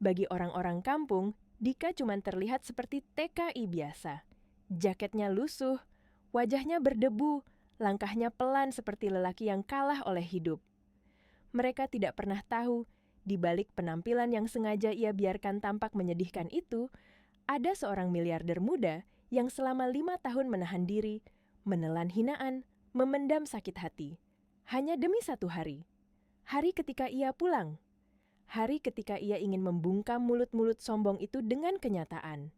Bagi orang-orang kampung, Dika cuma terlihat seperti TKI biasa. Jaketnya lusuh, wajahnya berdebu, langkahnya pelan seperti lelaki yang kalah oleh hidup. Mereka tidak pernah tahu, di balik penampilan yang sengaja ia biarkan tampak menyedihkan itu, ada seorang miliarder muda yang selama 5 tahun menahan diri, menelan hinaan, memendam sakit hati. Hanya demi satu hari. Hari ketika ia pulang. Hari ketika ia ingin membungkam mulut-mulut sombong itu dengan kenyataan.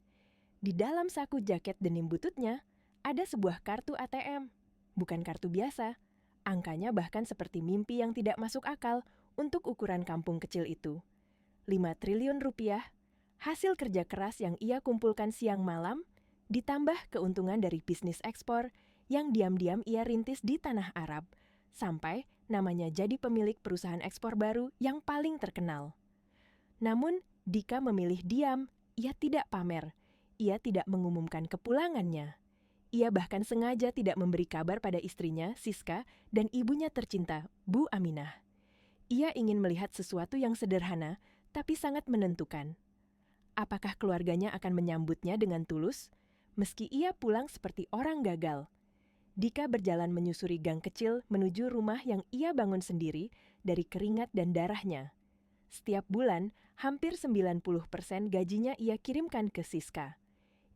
Di dalam saku jaket denim bututnya, ada sebuah kartu ATM. Bukan kartu biasa. Angkanya bahkan seperti mimpi yang tidak masuk akal untuk ukuran kampung kecil itu. 5 triliun rupiah, hasil kerja keras yang ia kumpulkan siang malam, ditambah keuntungan dari bisnis ekspor yang diam-diam ia rintis di tanah Arab, sampai namanya jadi pemilik perusahaan ekspor baru yang paling terkenal. Namun, Dika memilih diam, ia tidak pamer, ia tidak mengumumkan kepulangannya. Ia bahkan sengaja tidak memberi kabar pada istrinya, Siska, dan ibunya tercinta, Bu Aminah. Ia ingin melihat sesuatu yang sederhana, tapi sangat menentukan. Apakah keluarganya akan menyambutnya dengan tulus, meski ia pulang seperti orang gagal? Dika berjalan menyusuri gang kecil menuju rumah yang ia bangun sendiri dari keringat dan darahnya. Setiap bulan, hampir 90% gajinya ia kirimkan ke Siska.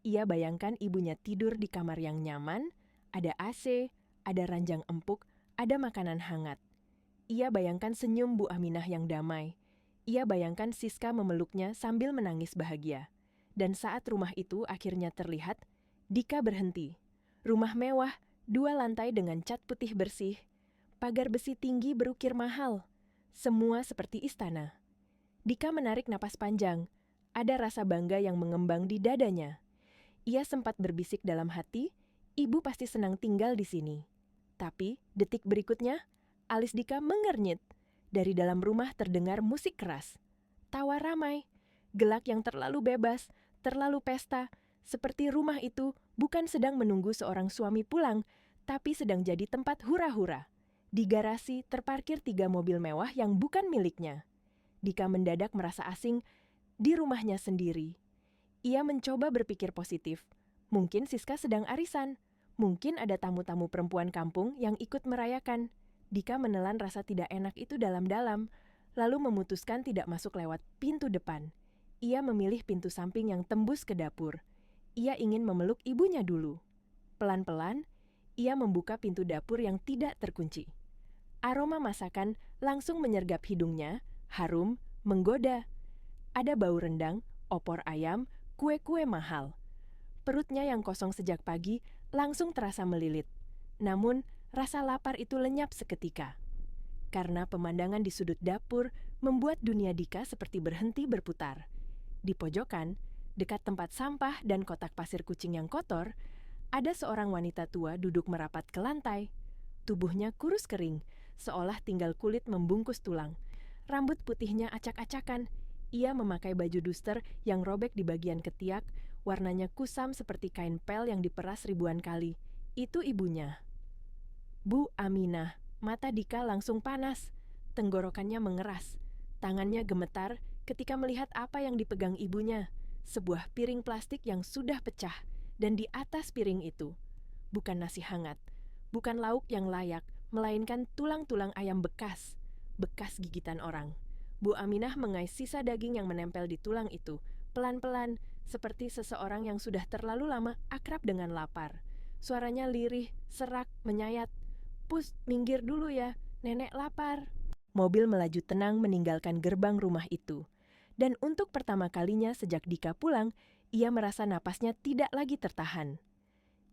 Ia bayangkan ibunya tidur di kamar yang nyaman, ada AC, ada ranjang empuk, ada makanan hangat. Ia bayangkan senyum Bu Aminah yang damai. Ia bayangkan Siska memeluknya sambil menangis bahagia. Dan saat rumah itu akhirnya terlihat, Dika berhenti. Rumah mewah, 2 lantai dengan cat putih bersih, pagar besi tinggi berukir mahal, semua seperti istana. Dika menarik napas panjang, ada rasa bangga yang mengembang di dadanya. Ia sempat berbisik dalam hati, ibu pasti senang tinggal di sini. Tapi, detik berikutnya, alis Dika mengernyit. Dari dalam rumah terdengar musik keras. Tawa ramai, gelak yang terlalu bebas, terlalu pesta, seperti rumah itu bukan sedang menunggu seorang suami pulang, tapi sedang jadi tempat hura-hura. Di garasi terparkir 3 mobil mewah yang bukan miliknya. Dika mendadak merasa asing di rumahnya sendiri. Ia mencoba berpikir positif. Mungkin Siska sedang arisan. Mungkin ada tamu-tamu perempuan kampung yang ikut merayakan. Dika menelan rasa tidak enak itu dalam-dalam, lalu memutuskan tidak masuk lewat pintu depan. Ia memilih pintu samping yang tembus ke dapur. Ia ingin memeluk ibunya dulu. Pelan-pelan, ia membuka pintu dapur yang tidak terkunci. Aroma masakan langsung menyergap hidungnya, harum, menggoda. Ada bau rendang, opor ayam, kue-kue mahal. Perutnya yang kosong sejak pagi langsung terasa melilit. Namun, rasa lapar itu lenyap seketika. Karena pemandangan di sudut dapur membuat dunia Dika seperti berhenti berputar. Di pojokan, dekat tempat sampah dan kotak pasir kucing yang kotor, ada seorang wanita tua duduk merapat ke lantai. Tubuhnya kurus kering, seolah tinggal kulit membungkus tulang. Rambut putihnya acak-acakan. Ia memakai baju duster yang robek di bagian ketiak, warnanya kusam seperti kain pel yang diperas ribuan kali. Itu ibunya. Bu Aminah, mata Dika langsung panas. Tenggorokannya mengeras. Tangannya gemetar ketika melihat apa yang dipegang ibunya. Sebuah piring plastik yang sudah pecah. Dan di atas piring itu, bukan nasi hangat, bukan lauk yang layak, melainkan tulang-tulang ayam bekas. Bekas gigitan orang. Bu Aminah mengais sisa daging yang menempel di tulang itu, pelan-pelan, seperti seseorang yang sudah terlalu lama akrab dengan lapar. Suaranya lirih, serak, menyayat. Pus, minggir dulu ya, nenek lapar. Mobil melaju tenang meninggalkan gerbang rumah itu. Dan untuk pertama kalinya sejak Dika pulang, ia merasa napasnya tidak lagi tertahan.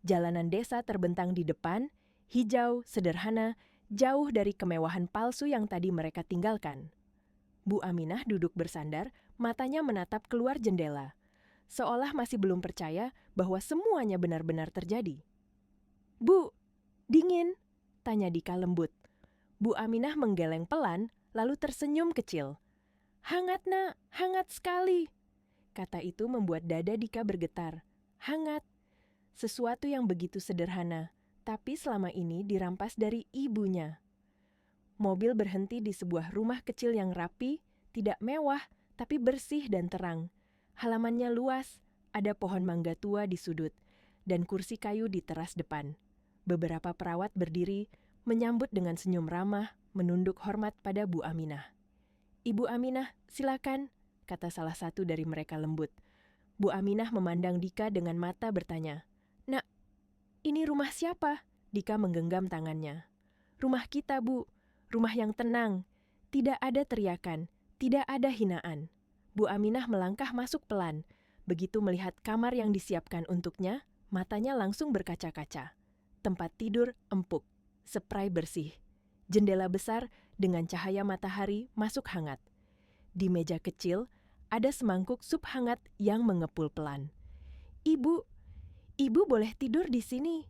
Jalanan desa terbentang di depan, hijau, sederhana, jauh dari kemewahan palsu yang tadi mereka tinggalkan. Bu Aminah duduk bersandar, matanya menatap keluar jendela. Seolah masih belum percaya bahwa semuanya benar-benar terjadi. Bu, dingin, tanya Dika lembut. Bu Aminah menggeleng pelan, lalu tersenyum kecil. Hangat nak, hangat sekali. Kata itu membuat dada Dika bergetar. Hangat. Sesuatu yang begitu sederhana, tapi selama ini dirampas dari ibunya. Mobil berhenti di sebuah rumah kecil yang rapi, tidak mewah, tapi bersih dan terang. Halamannya luas, ada pohon mangga tua di sudut, dan kursi kayu di teras depan. Beberapa perawat berdiri, menyambut dengan senyum ramah, menunduk hormat pada Bu Aminah. "Ibu Aminah, silakan," kata salah satu dari mereka lembut. Bu Aminah memandang Dika dengan mata bertanya, "Nak, ini rumah siapa?" Dika menggenggam tangannya. "Rumah kita, Bu. Rumah yang tenang. Tidak ada teriakan, tidak ada hinaan." Bu Aminah melangkah masuk pelan. Begitu melihat kamar yang disiapkan untuknya, matanya langsung berkaca-kaca. Tempat tidur empuk, spray bersih. Jendela besar dengan cahaya matahari masuk hangat. Di meja kecil, ada semangkuk sup hangat yang mengepul pelan. "Ibu, ibu boleh tidur di sini."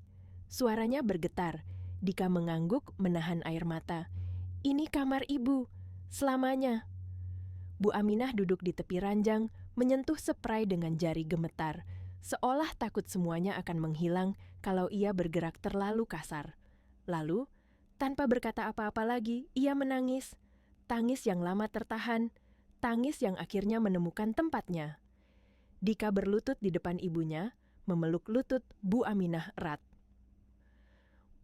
Suaranya bergetar. Dika mengangguk menahan air mata. "Ini kamar ibu, selamanya." Bu Aminah duduk di tepi ranjang, menyentuh spray dengan jari gemetar, seolah takut semuanya akan menghilang kalau ia bergerak terlalu kasar. Lalu, tanpa berkata apa-apa lagi, ia menangis. Tangis yang lama tertahan, tangis yang akhirnya menemukan tempatnya. Dika berlutut di depan ibunya, memeluk lutut Bu Aminah erat.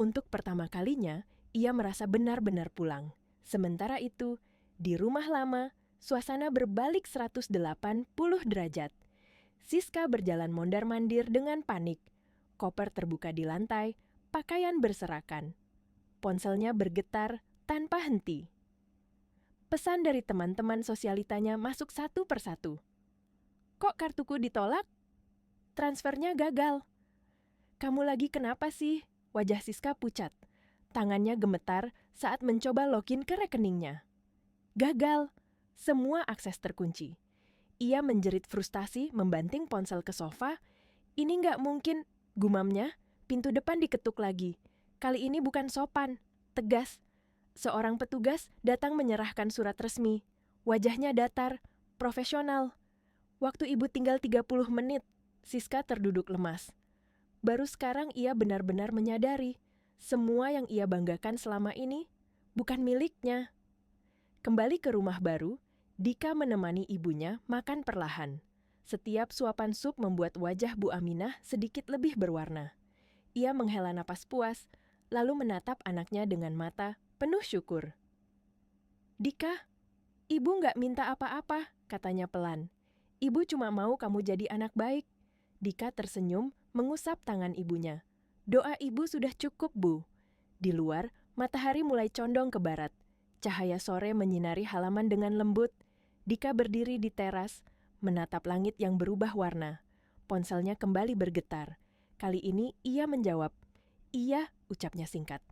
Untuk pertama kalinya, ia merasa benar-benar pulang. Sementara itu, di rumah lama, suasana berbalik 180 derajat. Siska berjalan mondar-mandir dengan panik. Koper terbuka di lantai, pakaian berserakan. Ponselnya bergetar tanpa henti. Pesan dari teman-teman sosialitanya masuk satu persatu. "Kok kartuku ditolak? Transfernya gagal." "Kamu lagi kenapa sih?" Wajah Siska pucat. Tangannya gemetar saat mencoba login ke rekeningnya. Gagal. Semua akses terkunci. Ia menjerit frustasi membanting ponsel ke sofa. "Ini nggak mungkin," gumamnya. Pintu depan diketuk lagi. Kali ini bukan sopan, tegas. Seorang petugas datang menyerahkan surat resmi. Wajahnya datar, profesional. "Waktu ibu tinggal 30 menit. Siska terduduk lemas. Baru sekarang ia benar-benar menyadari semua yang ia banggakan selama ini bukan miliknya. Kembali ke rumah baru, Dika menemani ibunya makan perlahan. Setiap suapan sup membuat wajah Bu Aminah sedikit lebih berwarna. Ia menghela napas puas, lalu menatap anaknya dengan mata penuh syukur. "Dika, ibu nggak minta apa-apa," katanya pelan. "Ibu cuma mau kamu jadi anak baik." Dika tersenyum, mengusap tangan ibunya. "Doa ibu sudah cukup, Bu." Di luar, matahari mulai condong ke barat. Cahaya sore menyinari halaman dengan lembut. Dika berdiri di teras, menatap langit yang berubah warna. Ponselnya kembali bergetar. Kali ini ia menjawab. "Iya," ucapnya singkat.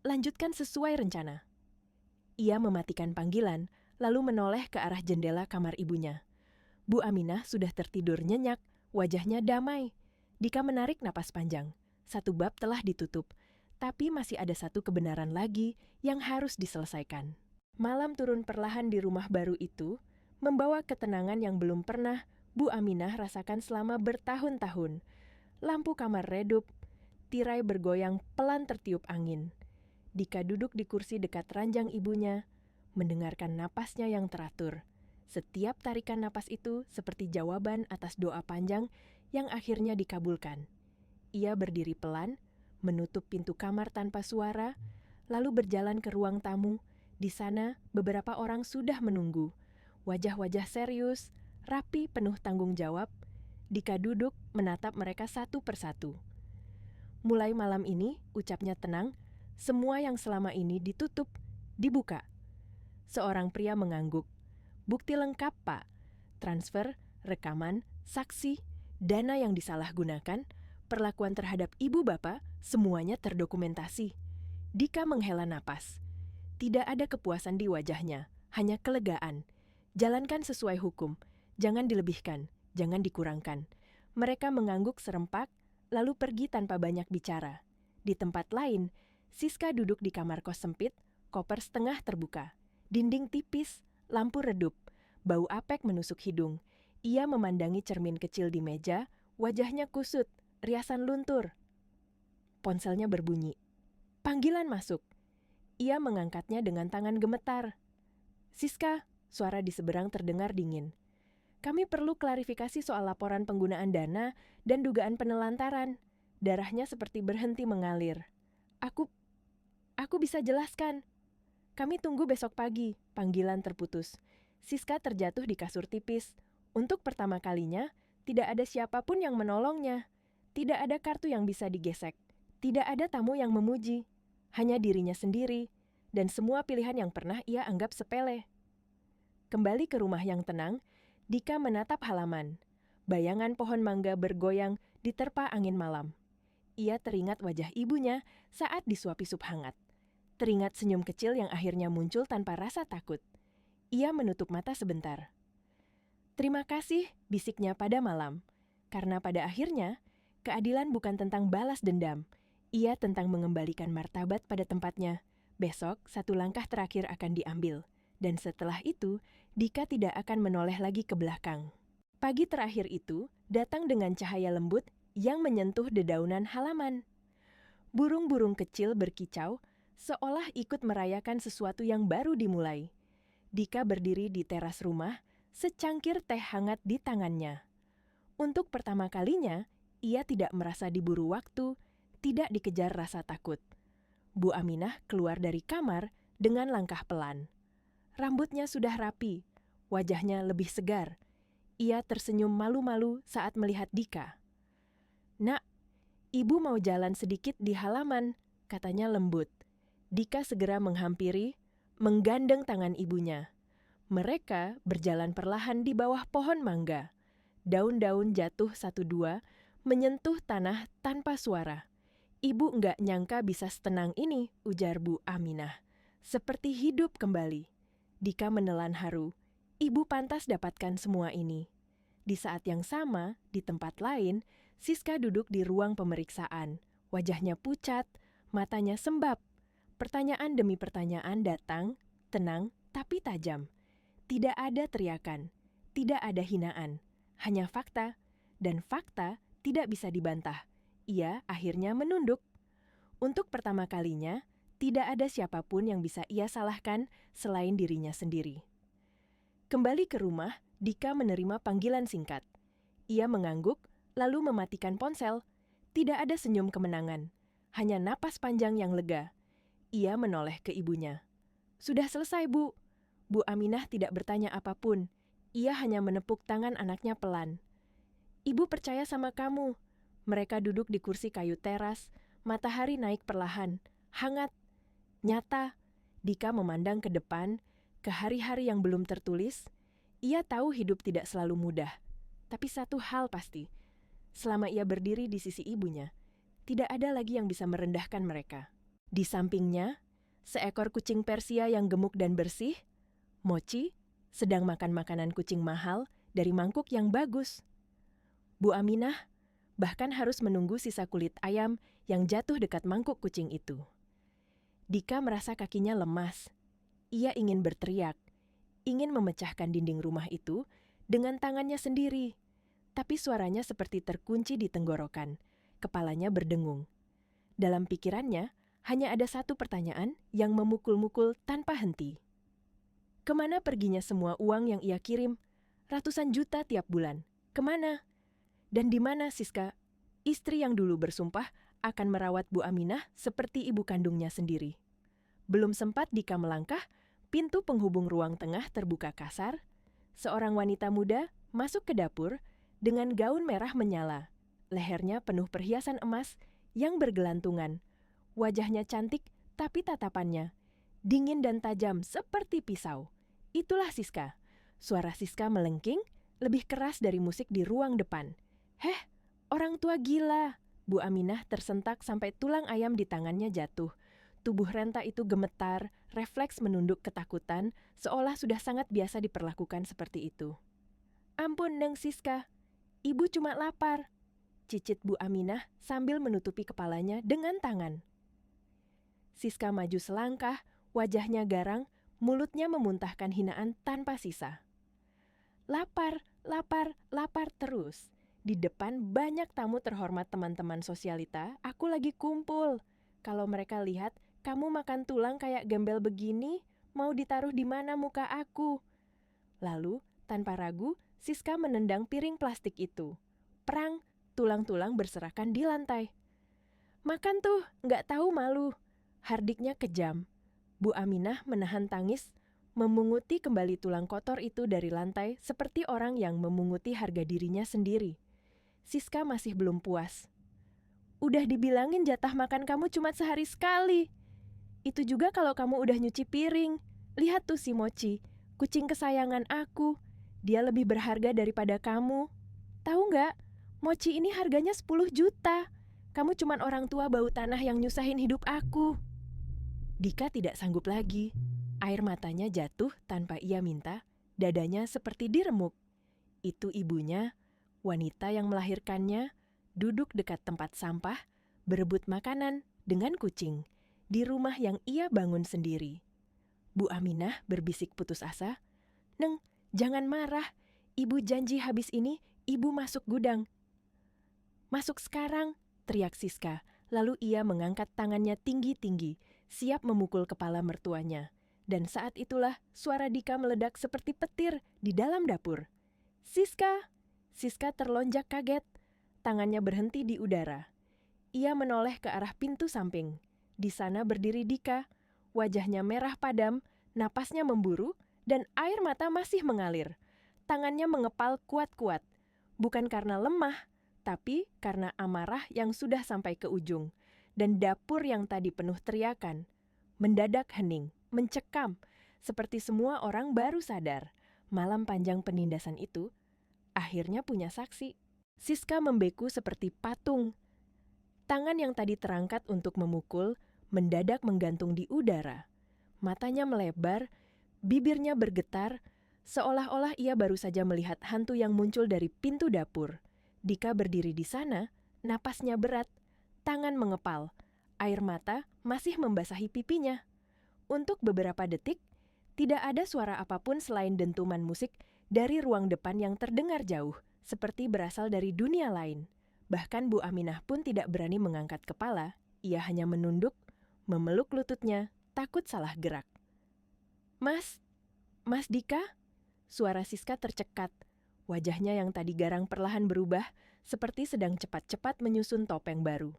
"Lanjutkan sesuai rencana." Ia mematikan panggilan, lalu menoleh ke arah jendela kamar ibunya. Bu Aminah sudah tertidur nyenyak, wajahnya damai. Dika menarik napas panjang. Satu bab telah ditutup, tapi masih ada satu kebenaran lagi yang harus diselesaikan. Malam turun perlahan di rumah baru itu, membawa ketenangan yang belum pernah Bu Aminah rasakan selama bertahun-tahun. Lampu kamar redup, tirai bergoyang pelan tertiup angin. Dika duduk di kursi dekat ranjang ibunya, mendengarkan napasnya yang teratur. Setiap tarikan napas itu seperti jawaban atas doa panjang yang akhirnya dikabulkan. Ia berdiri pelan, menutup pintu kamar tanpa suara, lalu berjalan ke ruang tamu. Di sana, beberapa orang sudah menunggu. Wajah-wajah serius, rapi, penuh tanggung jawab. Dika duduk menatap mereka satu persatu. "Mulai malam ini," ucapnya tenang, "semua yang selama ini ditutup, dibuka." Seorang pria mengangguk. "Bukti lengkap, Pak. Transfer, rekaman, saksi, dana yang disalahgunakan, perlakuan terhadap ibu bapak, semuanya terdokumentasi." Dika menghela napas. Tidak ada kepuasan di wajahnya, hanya kelegaan. Jalankan sesuai hukum, jangan dilebihkan, jangan dikurangkan. Mereka mengangguk serempak, lalu pergi tanpa banyak bicara. Di tempat lain, Siska duduk di kamar kos sempit, koper setengah terbuka. Dinding tipis, lampu redup, bau apek menusuk hidung. Ia memandangi cermin kecil di meja, wajahnya kusut, riasan luntur. Ponselnya berbunyi. Panggilan masuk. Ia mengangkatnya dengan tangan gemetar. "Siska, Suara di seberang terdengar dingin. Kami perlu klarifikasi soal laporan penggunaan dana dan dugaan penelantaran. Darahnya seperti berhenti mengalir. Aku bisa jelaskan. Kami tunggu besok pagi, panggilan terputus. Siska terjatuh di kasur tipis. Untuk pertama kalinya, tidak ada siapapun yang menolongnya. Tidak ada kartu yang bisa digesek. Tidak ada tamu yang memuji. Hanya dirinya sendiri. Dan semua pilihan yang pernah ia anggap sepele. Kembali ke rumah yang tenang, Dika menatap halaman. Bayangan pohon mangga bergoyang diterpa angin malam. Ia teringat wajah ibunya saat disuapi sup hangat. Teringat senyum kecil yang akhirnya muncul tanpa rasa takut. Ia menutup mata sebentar. Terima kasih, bisiknya pada malam. Karena pada akhirnya, keadilan bukan tentang balas dendam. Ia tentang mengembalikan martabat pada tempatnya. Besok, satu langkah terakhir akan diambil. Dan setelah itu, Dika tidak akan menoleh lagi ke belakang. Pagi terakhir itu datang dengan cahaya lembut yang menyentuh dedaunan halaman. Burung-burung kecil berkicau, seolah ikut merayakan sesuatu yang baru dimulai. Dika berdiri di teras rumah, secangkir teh hangat di tangannya. Untuk pertama kalinya, ia tidak merasa diburu waktu, tidak dikejar rasa takut. Bu Aminah keluar dari kamar dengan langkah pelan. Rambutnya sudah rapi, wajahnya lebih segar. Ia tersenyum malu-malu saat melihat Dika. "Nak, ibu mau jalan sedikit di halaman," katanya lembut. Dika segera menghampiri, menggandeng tangan ibunya. Mereka berjalan perlahan di bawah pohon mangga. Daun-daun jatuh satu dua, menyentuh tanah tanpa suara. "Ibu nggak nyangka bisa setenang ini," ujar Bu Aminah. "Seperti hidup kembali." Dika menelan haru. Ibu pantas dapatkan semua ini. Di saat yang sama, di tempat lain, Siska duduk di ruang pemeriksaan. Wajahnya pucat, matanya sembab. Pertanyaan demi pertanyaan datang, tenang tapi tajam. Tidak ada teriakan, tidak ada hinaan, hanya fakta. Dan fakta tidak bisa dibantah. Ia akhirnya menunduk. Untuk pertama kalinya, tidak ada siapapun yang bisa ia salahkan selain dirinya sendiri. Kembali ke rumah, Dika menerima panggilan singkat. Ia mengangguk, lalu mematikan ponsel. Tidak ada senyum kemenangan, hanya napas panjang yang lega. Ia menoleh ke ibunya. "Sudah selesai, Bu." Bu Aminah tidak bertanya apapun. Ia hanya menepuk tangan anaknya pelan. "Ibu percaya sama kamu." Mereka duduk di kursi kayu teras, matahari naik perlahan, hangat, nyata. Dika memandang ke depan, ke hari-hari yang belum tertulis. Ia tahu hidup tidak selalu mudah. Tapi satu hal pasti, selama ia berdiri di sisi ibunya, tidak ada lagi yang bisa merendahkan mereka. Di sampingnya, seekor kucing Persia yang gemuk dan bersih, Mochi, sedang makan makanan kucing mahal dari mangkuk yang bagus. Bu Aminah bahkan harus menunggu sisa kulit ayam yang jatuh dekat mangkuk kucing itu. Dika merasa kakinya lemas. Ia ingin berteriak, ingin memecahkan dinding rumah itu dengan tangannya sendiri. Tapi suaranya seperti terkunci di tenggorokan. Kepalanya berdengung. Dalam pikirannya, hanya ada satu pertanyaan yang memukul-mukul tanpa henti. Kemana perginya semua uang yang ia kirim? Ratusan juta tiap bulan. Kemana? Dan di mana Siska, istri yang dulu bersumpah akan merawat Bu Aminah seperti ibu kandungnya sendiri? Belum sempat Dika melangkah, pintu penghubung ruang tengah terbuka kasar. Seorang wanita muda masuk ke dapur dengan gaun merah menyala. Lehernya penuh perhiasan emas yang bergelantungan. Wajahnya cantik, tapi tatapannya dingin dan tajam seperti pisau. Itulah Siska. Suara Siska melengking, lebih keras dari musik di ruang depan. "Heh, orang tua gila!" Bu Aminah tersentak sampai tulang ayam di tangannya jatuh. Tubuh renta itu gemetar, refleks menunduk ketakutan, seolah sudah sangat biasa diperlakukan seperti itu. "Ampun, Neng Siska. Ibu cuma lapar," cicit Bu Aminah sambil menutupi kepalanya dengan tangan. Siska maju selangkah, wajahnya garang, mulutnya memuntahkan hinaan tanpa sisa. "Lapar, lapar, lapar terus. Di depan banyak tamu terhormat teman-teman sosialita, aku lagi kumpul. Kalau mereka lihat kamu makan tulang kayak gembel begini, mau ditaruh di mana muka aku? Lalu, tanpa ragu, Siska menendang piring plastik itu. Prang, tulang-tulang berserakan di lantai. "Makan tuh, nggak tahu malu." Hardiknya kejam. Bu Aminah menahan tangis, memunguti kembali tulang kotor itu dari lantai seperti orang yang memunguti harga dirinya sendiri. Siska masih belum puas. "Udah dibilangin jatah makan kamu cuma sehari sekali. Itu juga kalau kamu udah nyuci piring. Lihat tuh si Mochi, kucing kesayangan aku. Dia lebih berharga daripada kamu. Tahu nggak? Mochi ini harganya 10 juta. Kamu cuman orang tua bau tanah yang nyusahin hidup aku." Dika tidak sanggup lagi. Air matanya jatuh tanpa ia minta, dadanya seperti diremuk. Itu ibunya, wanita yang melahirkannya, duduk dekat tempat sampah, berebut makanan dengan kucing, di rumah yang ia bangun sendiri. Bu Aminah berbisik putus asa, "Neng, jangan marah. Ibu janji habis ini, ibu masuk gudang." "Masuk sekarang," teriak Siska, lalu ia mengangkat tangannya tinggi-tinggi, siap memukul kepala mertuanya. Dan saat itulah suara Dika meledak seperti petir di dalam dapur. "Siska!" Siska terlonjak kaget. Tangannya berhenti di udara. Ia menoleh ke arah pintu samping. Di sana berdiri Dika. Wajahnya merah padam, napasnya memburu, dan air mata masih mengalir. Tangannya mengepal kuat-kuat. Bukan karena lemah, tapi karena amarah yang sudah sampai ke ujung. Dan dapur yang tadi penuh teriakan mendadak hening, mencekam, seperti semua orang baru sadar. Malam panjang penindasan itu akhirnya punya saksi. Siska membeku seperti patung. Tangan yang tadi terangkat untuk memukul mendadak menggantung di udara. Matanya melebar, bibirnya bergetar, seolah-olah ia baru saja melihat hantu yang muncul dari pintu dapur. Dika berdiri di sana, napasnya berat, tangan mengepal, air mata masih membasahi pipinya. Untuk beberapa detik, tidak ada suara apapun selain dentuman musik dari ruang depan yang terdengar jauh, seperti berasal dari dunia lain. Bahkan Bu Aminah pun tidak berani mengangkat kepala, ia hanya menunduk, memeluk lututnya, takut salah gerak. "Mas, Mas Dika?" Suara Siska tercekat. Wajahnya yang tadi garang perlahan berubah, seperti sedang cepat-cepat menyusun topeng baru.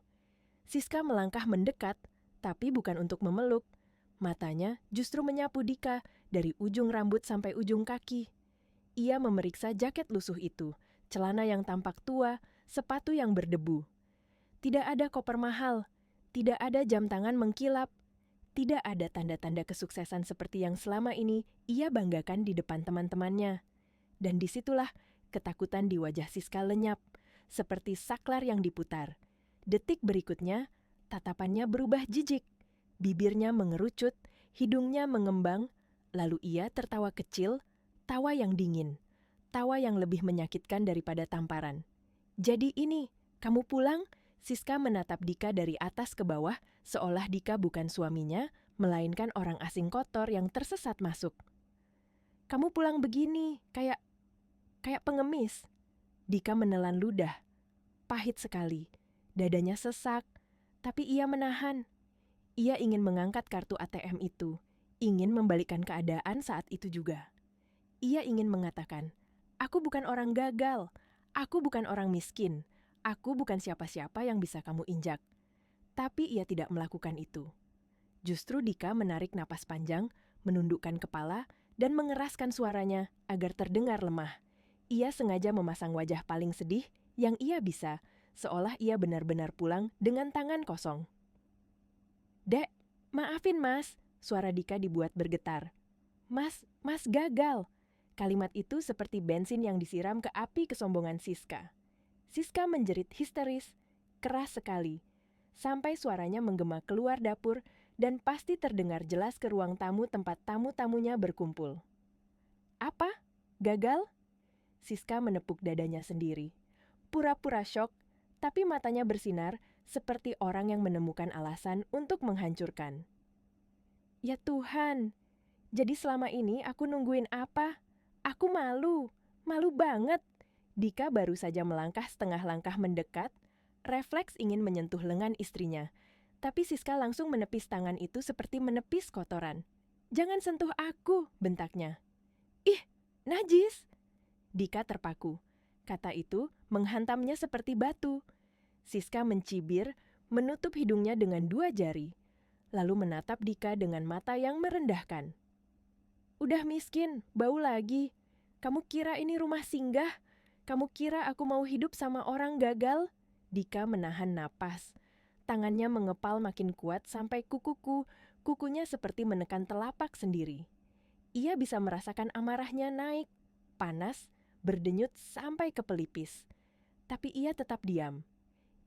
Siska melangkah mendekat, tapi bukan untuk memeluk. Matanya justru menyapu Dika dari ujung rambut sampai ujung kaki. Ia memeriksa jaket lusuh itu, celana yang tampak tua, sepatu yang berdebu. Tidak ada koper mahal, tidak ada jam tangan mengkilap, tidak ada tanda-tanda kesuksesan seperti yang selama ini ia banggakan di depan teman-temannya. Dan disitulah ketakutan di wajah Siska lenyap, seperti saklar yang diputar. Detik berikutnya, tatapannya berubah jijik. Bibirnya mengerucut, hidungnya mengembang, lalu ia tertawa kecil, tawa yang dingin, tawa yang lebih menyakitkan daripada tamparan. "Jadi ini, kamu pulang?" Siska menatap Dika dari atas ke bawah, seolah Dika bukan suaminya, melainkan orang asing kotor yang tersesat masuk. "Kamu pulang begini, kayak pengemis." Dika menelan ludah. Pahit sekali. Dadanya sesak, tapi ia menahan. Ia ingin mengangkat kartu ATM itu, ingin membalikkan keadaan saat itu juga. Ia ingin mengatakan, "Aku bukan orang gagal, aku bukan orang miskin, aku bukan siapa-siapa yang bisa kamu injak." Tapi ia tidak melakukan itu. Justru Dika menarik napas panjang, menundukkan kepala, dan mengeraskan suaranya agar terdengar lemah. Ia sengaja memasang wajah paling sedih yang ia bisa, seolah ia benar-benar pulang dengan tangan kosong. "Dek, maafin mas," suara Dika dibuat bergetar. Mas gagal." Kalimat itu seperti bensin yang disiram ke api kesombongan Siska. Siska menjerit histeris, keras sekali, sampai suaranya menggema keluar dapur dan pasti terdengar jelas ke ruang tamu tempat tamu-tamunya berkumpul. "Apa? Gagal?" Siska menepuk dadanya sendiri. Pura-pura syok, tapi matanya bersinar seperti orang yang menemukan alasan untuk menghancurkan. "Ya Tuhan, jadi selama ini aku nungguin apa? Aku malu banget." Dika baru saja melangkah setengah langkah mendekat, refleks ingin menyentuh lengan istrinya. Tapi Siska langsung menepis tangan itu seperti menepis kotoran. "Jangan sentuh aku," bentaknya. "Ih, Najis! Dika terpaku. Kata itu menghantamnya seperti batu. Siska mencibir, menutup hidungnya dengan 2 jari, lalu menatap Dika dengan mata yang merendahkan. Udah miskin, bau lagi. Kamu kira ini rumah singgah? Kamu kira aku mau hidup sama orang gagal? Dika menahan napas. Tangannya mengepal makin kuat sampai kukunya seperti menekan telapak sendiri. Ia bisa merasakan amarahnya naik, panas, berdenyut sampai ke pelipis. Tapi ia tetap diam.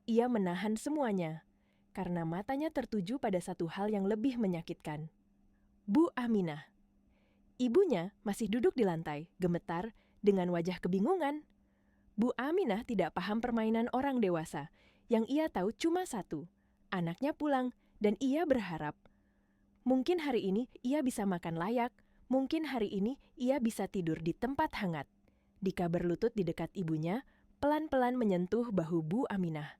Ia menahan semuanya, karena matanya tertuju pada satu hal yang lebih menyakitkan. Bu Aminah. Ibunya masih duduk di lantai, gemetar, dengan wajah kebingungan. Bu Aminah tidak paham permainan orang dewasa. Yang ia tahu cuma satu, anaknya pulang, dan ia berharap. Mungkin hari ini ia bisa makan layak, mungkin hari ini ia bisa tidur di tempat hangat. Dika berlutut di dekat ibunya, pelan-pelan menyentuh bahu Bu Aminah.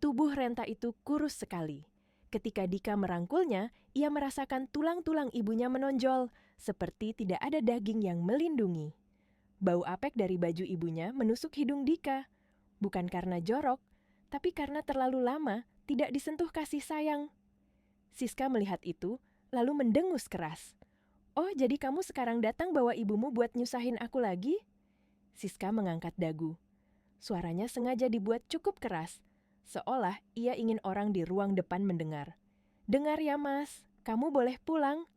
Tubuh renta itu kurus sekali. Ketika Dika merangkulnya, ia merasakan tulang-tulang ibunya menonjol, seperti tidak ada daging yang melindungi. Bau apek dari baju ibunya menusuk hidung Dika. Bukan karena jorok, tapi karena terlalu lama tidak disentuh kasih sayang. Siska melihat itu, lalu mendengus keras. Oh, jadi kamu sekarang datang bawa ibumu buat nyusahin aku lagi? Siska mengangkat dagu. Suaranya sengaja dibuat cukup keras, seolah ia ingin orang di ruang depan mendengar. Dengar ya mas, kamu boleh pulang,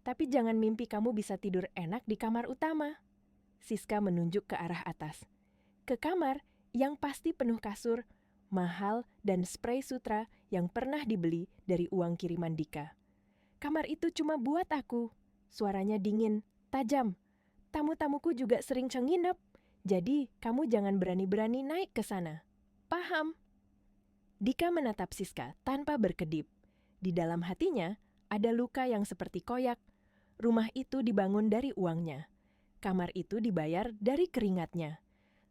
tapi jangan mimpi kamu bisa tidur enak di kamar utama. Siska menunjuk ke arah atas. Ke kamar yang pasti penuh kasur, mahal dan spray sutra yang pernah dibeli dari uang kiriman Dika. Kamar itu cuma buat aku. Suaranya dingin, tajam. Tamu-tamuku juga sering cenginep, jadi kamu jangan berani-berani naik ke sana. Paham? Dika menatap Siska tanpa berkedip. Di dalam hatinya ada luka yang seperti koyak. Rumah itu dibangun dari uangnya. Kamar itu dibayar dari keringatnya.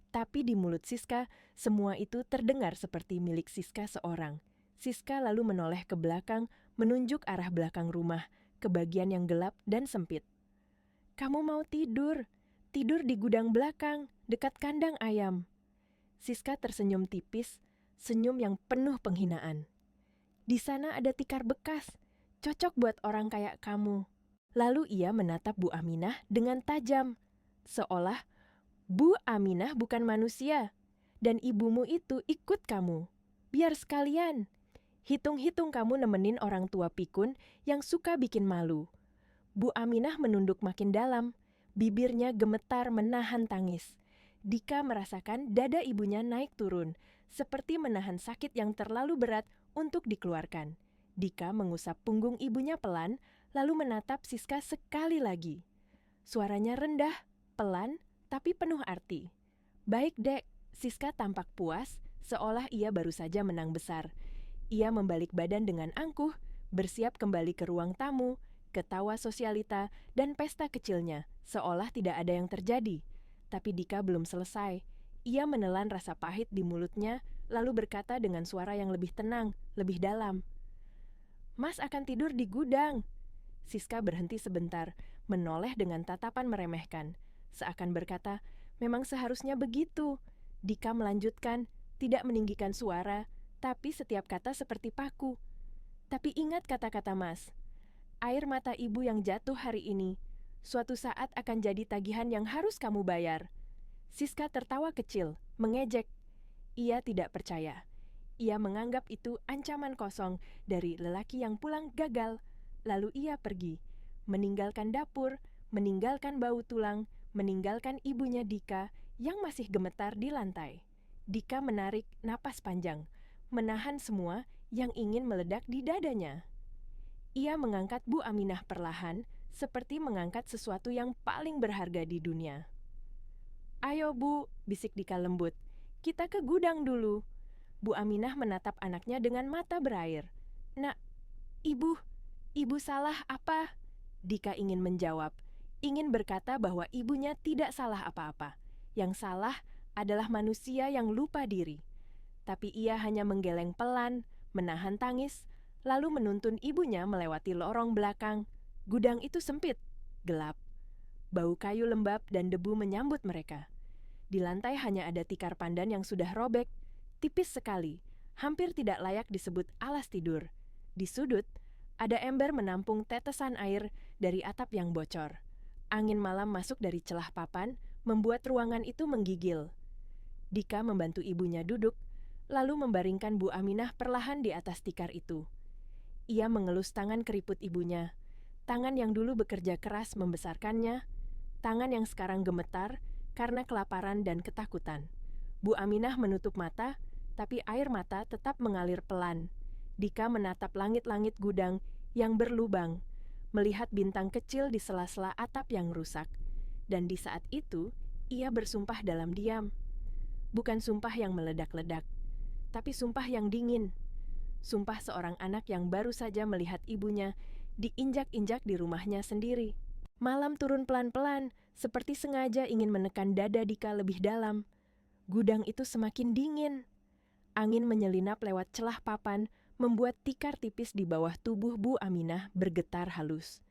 Tapi di mulut Siska, semua itu terdengar seperti milik Siska seorang. Siska lalu menoleh ke belakang, menunjuk arah belakang rumah, ke bagian yang gelap dan sempit. Kamu mau tidur? Tidur di gudang belakang, dekat kandang ayam. Siska tersenyum tipis, senyum yang penuh penghinaan. Di sana ada tikar bekas, cocok buat orang kayak kamu. Lalu ia menatap Bu Aminah dengan tajam, seolah Bu Aminah bukan manusia, dan ibumu itu ikut kamu. Biar sekalian. Hitung-hitung kamu nemenin orang tua pikun yang suka bikin malu. Bu Aminah menunduk makin dalam, bibirnya gemetar menahan tangis. Dika merasakan dada ibunya naik turun, seperti menahan sakit yang terlalu berat untuk dikeluarkan. Dika mengusap punggung ibunya pelan, lalu menatap Siska sekali lagi. Suaranya rendah, pelan, tapi penuh arti. Baik dek, Siska tampak puas, seolah ia baru saja menang besar. Ia membalik badan dengan angkuh, bersiap kembali ke ruang tamu, ketawa sosialita, dan pesta kecilnya, seolah tidak ada yang terjadi. Tapi Dika belum selesai. Ia menelan rasa pahit di mulutnya, lalu berkata dengan suara yang lebih tenang, lebih dalam. Mas akan tidur di gudang. Siska berhenti sebentar, menoleh dengan tatapan meremehkan. Seakan berkata, memang seharusnya begitu. Dika melanjutkan, tidak meninggikan suara, tapi setiap kata seperti paku. Tapi ingat kata-kata mas. Air mata ibu yang jatuh hari ini, suatu saat akan jadi tagihan yang harus kamu bayar. Siska tertawa kecil, mengejek. Ia tidak percaya. Ia menganggap itu ancaman kosong dari lelaki yang pulang gagal. Lalu ia pergi, meninggalkan dapur, meninggalkan bau tulang, meninggalkan ibunya Dika yang masih gemetar di lantai. Dika menarik napas panjang, menahan semua yang ingin meledak di dadanya. Ia mengangkat Bu Aminah perlahan, seperti mengangkat sesuatu yang paling berharga di dunia. Ayo Bu, bisik Dika lembut, kita ke gudang dulu. Bu Aminah menatap anaknya dengan mata berair. Nak, ibu salah apa? Dika ingin menjawab, ingin berkata bahwa ibunya tidak salah apa-apa. Yang salah adalah manusia yang lupa diri. Tapi ia hanya menggeleng pelan, menahan tangis, lalu menuntun ibunya melewati lorong belakang. Gudang itu sempit, gelap. Bau kayu lembab dan debu menyambut mereka. Di lantai hanya ada tikar pandan yang sudah robek, tipis sekali, hampir tidak layak disebut alas tidur. Di sudut, ada ember menampung tetesan air dari atap yang bocor. Angin malam masuk dari celah papan, membuat ruangan itu menggigil. Dika membantu ibunya duduk, lalu membaringkan Bu Aminah perlahan di atas tikar itu. Ia mengelus tangan keriput ibunya, tangan yang dulu bekerja keras membesarkannya, tangan yang sekarang gemetar karena kelaparan dan ketakutan. Bu Aminah menutup mata, tapi air mata tetap mengalir pelan. Dika menatap langit-langit gudang yang berlubang, melihat bintang kecil di sela-sela atap yang rusak. Dan di saat itu, ia bersumpah dalam diam. Bukan sumpah yang meledak-ledak, tapi sumpah yang dingin. Sumpah seorang anak yang baru saja melihat ibunya diinjak-injak di rumahnya sendiri. Malam turun pelan-pelan, seperti sengaja ingin menekan dada Dika lebih dalam. Gudang itu semakin dingin. Angin menyelinap lewat celah papan, membuat tikar tipis di bawah tubuh Bu Aminah bergetar halus.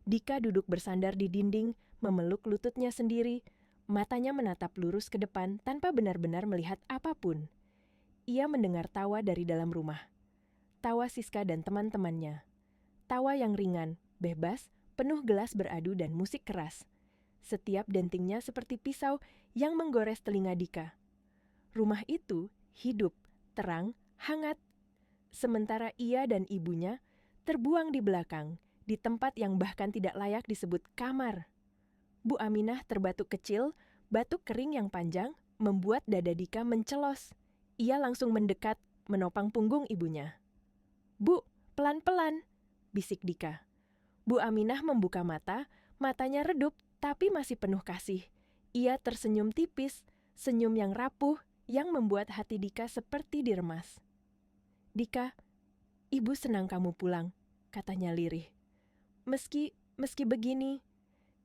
Dika duduk bersandar di dinding, memeluk lututnya sendiri, matanya menatap lurus ke depan tanpa benar-benar melihat apapun. Ia mendengar tawa dari dalam rumah. Tawa Siska dan teman-temannya. Tawa yang ringan, bebas, penuh gelas beradu dan musik keras. Setiap dentingnya seperti pisau yang menggores telinga Dika. Rumah itu hidup, terang, hangat. Sementara ia dan ibunya terbuang di belakang, di tempat yang bahkan tidak layak disebut kamar. Bu Aminah terbatuk kecil, batuk kering yang panjang, membuat dada Dika mencelos. Ia langsung mendekat, menopang punggung ibunya. "Bu, pelan-pelan," bisik Dika. Bu Aminah membuka mata, matanya redup tapi masih penuh kasih. Ia tersenyum tipis, senyum yang rapuh, yang membuat hati Dika seperti diremas. "Dika, ibu senang kamu pulang," katanya lirih. Meski begini."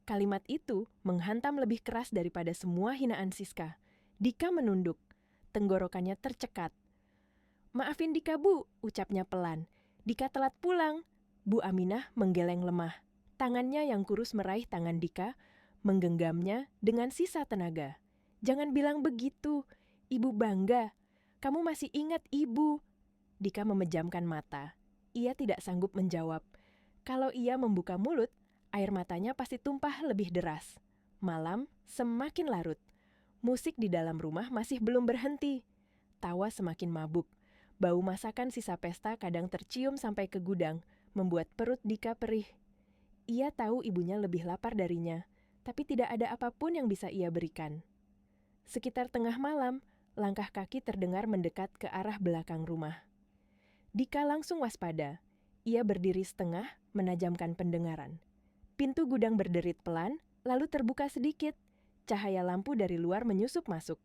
Kalimat itu menghantam lebih keras daripada semua hinaan Siska. Dika menunduk, tenggorokannya tercekat. "Maafin Dika, Bu," ucapnya pelan. "Dika telat pulang." Bu Aminah menggeleng lemah. Tangannya yang kurus meraih tangan Dika, menggenggamnya dengan sisa tenaga. "Jangan bilang begitu. Ibu bangga. Kamu masih ingat Ibu." Dika memejamkan mata. Ia tidak sanggup menjawab. Kalau ia membuka mulut, air matanya pasti tumpah lebih deras. Malam semakin larut. Musik di dalam rumah masih belum berhenti. Tawa semakin mabuk. Bau masakan sisa pesta kadang tercium sampai ke gudang, membuat perut Dika perih. Ia tahu ibunya lebih lapar darinya, tapi tidak ada apapun yang bisa ia berikan. Sekitar tengah malam, langkah kaki terdengar mendekat ke arah belakang rumah. Dika langsung waspada. Ia berdiri setengah, menajamkan pendengaran. Pintu gudang berderit pelan, lalu terbuka sedikit. Cahaya lampu dari luar menyusup masuk.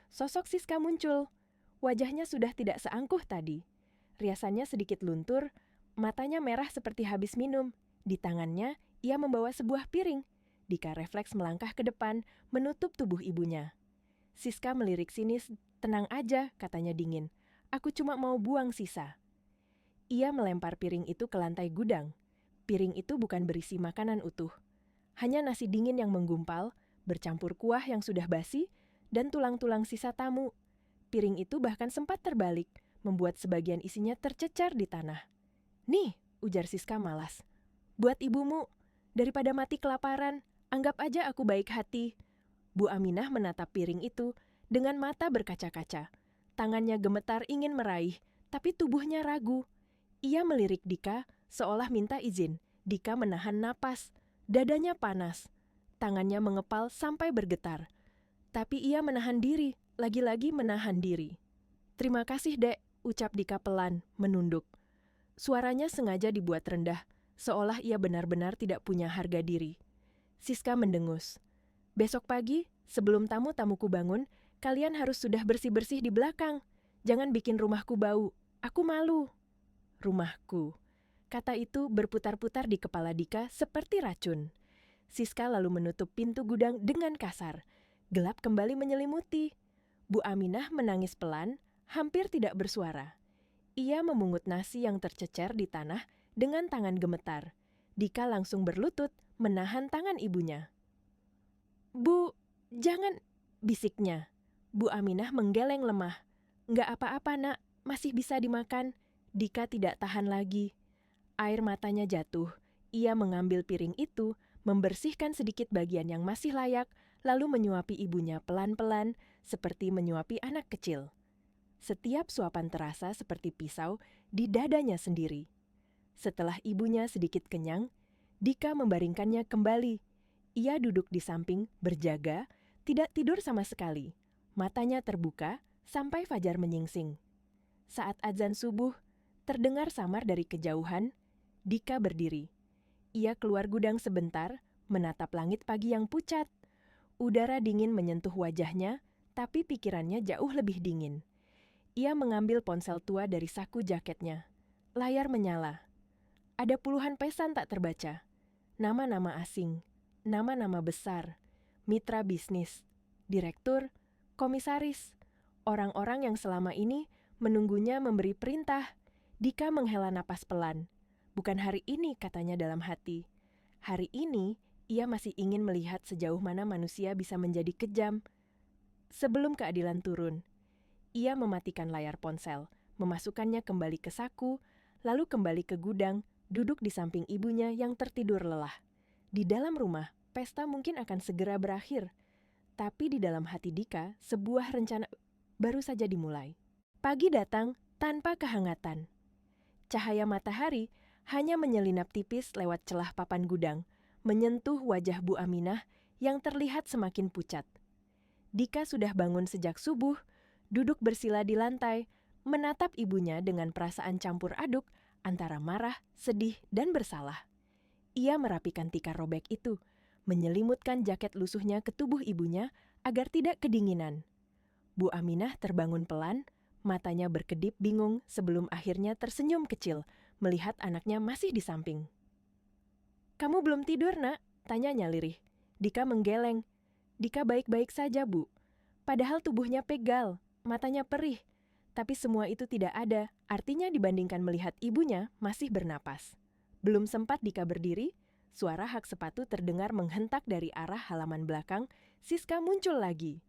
Sosok Siska muncul. Wajahnya sudah tidak seangkuh tadi. Riasannya sedikit luntur, matanya merah seperti habis minum. Di tangannya, ia membawa sebuah piring. Dika refleks melangkah ke depan, menutup tubuh ibunya. Siska melirik sinis. "Tenang aja," katanya dingin. "Aku cuma mau buang sisa." Ia melempar piring itu ke lantai gudang. Piring itu bukan berisi makanan utuh. Hanya nasi dingin yang menggumpal, bercampur kuah yang sudah basi, dan tulang-tulang sisa tamu. Piring itu bahkan sempat terbalik, membuat sebagian isinya tercecar di tanah. "Nih," ujar Siska malas. "Buat ibumu. Daripada mati kelaparan, anggap aja aku baik hati." Bu Aminah menatap piring itu dengan mata berkaca-kaca. Tangannya gemetar ingin meraih, tapi tubuhnya ragu. Ia melirik Dika, seolah minta izin. Dika menahan napas. Dadanya panas. Tangannya mengepal sampai bergetar. Tapi ia menahan diri, lagi-lagi menahan diri. "Terima kasih, Dek," ucap Dika pelan, menunduk. Suaranya sengaja dibuat rendah, seolah ia benar-benar tidak punya harga diri. Siska mendengus. "Besok pagi, sebelum tamu-tamuku bangun, kalian harus sudah bersih-bersih di belakang. Jangan bikin rumahku bau. Aku malu." Rumahku. Kata itu berputar-putar di kepala Dika seperti racun. Siska lalu menutup pintu gudang dengan kasar. Gelap kembali menyelimuti. Bu Aminah menangis pelan, hampir tidak bersuara. Ia memungut nasi yang tercecer di tanah dengan tangan gemetar. Dika langsung berlutut, menahan tangan ibunya. Bu, jangan, bisiknya. Bu Aminah menggeleng lemah. Nggak apa-apa nak, masih bisa dimakan. Dika tidak tahan lagi. Air matanya jatuh. Ia mengambil piring itu, membersihkan sedikit bagian yang masih layak, lalu menyuapi ibunya pelan-pelan, seperti menyuapi anak kecil. Setiap suapan terasa seperti pisau di dadanya sendiri. Setelah ibunya sedikit kenyang, Dika membaringkannya kembali. Ia duduk di samping, berjaga, tidak tidur sama sekali. Matanya terbuka sampai fajar menyingsing. Saat azan subuh, terdengar samar dari kejauhan. Dika berdiri. Ia keluar gudang sebentar, menatap langit pagi yang pucat. Udara dingin menyentuh wajahnya, tapi pikirannya jauh lebih dingin. Ia mengambil ponsel tua dari saku jaketnya. Layar menyala. Ada puluhan pesan tak terbaca. Nama-nama asing, nama-nama besar, mitra bisnis, direktur, komisaris, orang-orang yang selama ini menunggunya memberi perintah. Dika menghela napas pelan. Bukan hari ini, katanya dalam hati. Hari ini, ia masih ingin melihat sejauh mana manusia bisa menjadi kejam. Sebelum keadilan turun, ia mematikan layar ponsel, memasukkannya kembali ke saku, lalu kembali ke gudang, duduk di samping ibunya yang tertidur lelah. Di dalam rumah, pesta mungkin akan segera berakhir. Tapi di dalam hati Dika, sebuah rencana baru saja dimulai. Pagi datang tanpa kehangatan. Cahaya matahari hanya menyelinap tipis lewat celah papan gudang, menyentuh wajah Bu Aminah yang terlihat semakin pucat. Dika sudah bangun sejak subuh, duduk bersila di lantai, menatap ibunya dengan perasaan campur aduk antara marah, sedih, dan bersalah. Ia merapikan tikar robek itu, menyelimutkan jaket lusuhnya ke tubuh ibunya agar tidak kedinginan. Bu Aminah terbangun pelan, matanya berkedip bingung sebelum akhirnya tersenyum kecil melihat anaknya masih di samping. "Kamu belum tidur, nak?" tanyanya lirih. Dika menggeleng. "Dika baik-baik saja, Bu. Padahal tubuhnya pegal, matanya perih. Tapi semua itu tidak ada, artinya dibandingkan melihat ibunya masih bernapas." Belum sempat Dika berdiri, suara hak sepatu terdengar menghentak dari arah halaman belakang. Siska muncul lagi.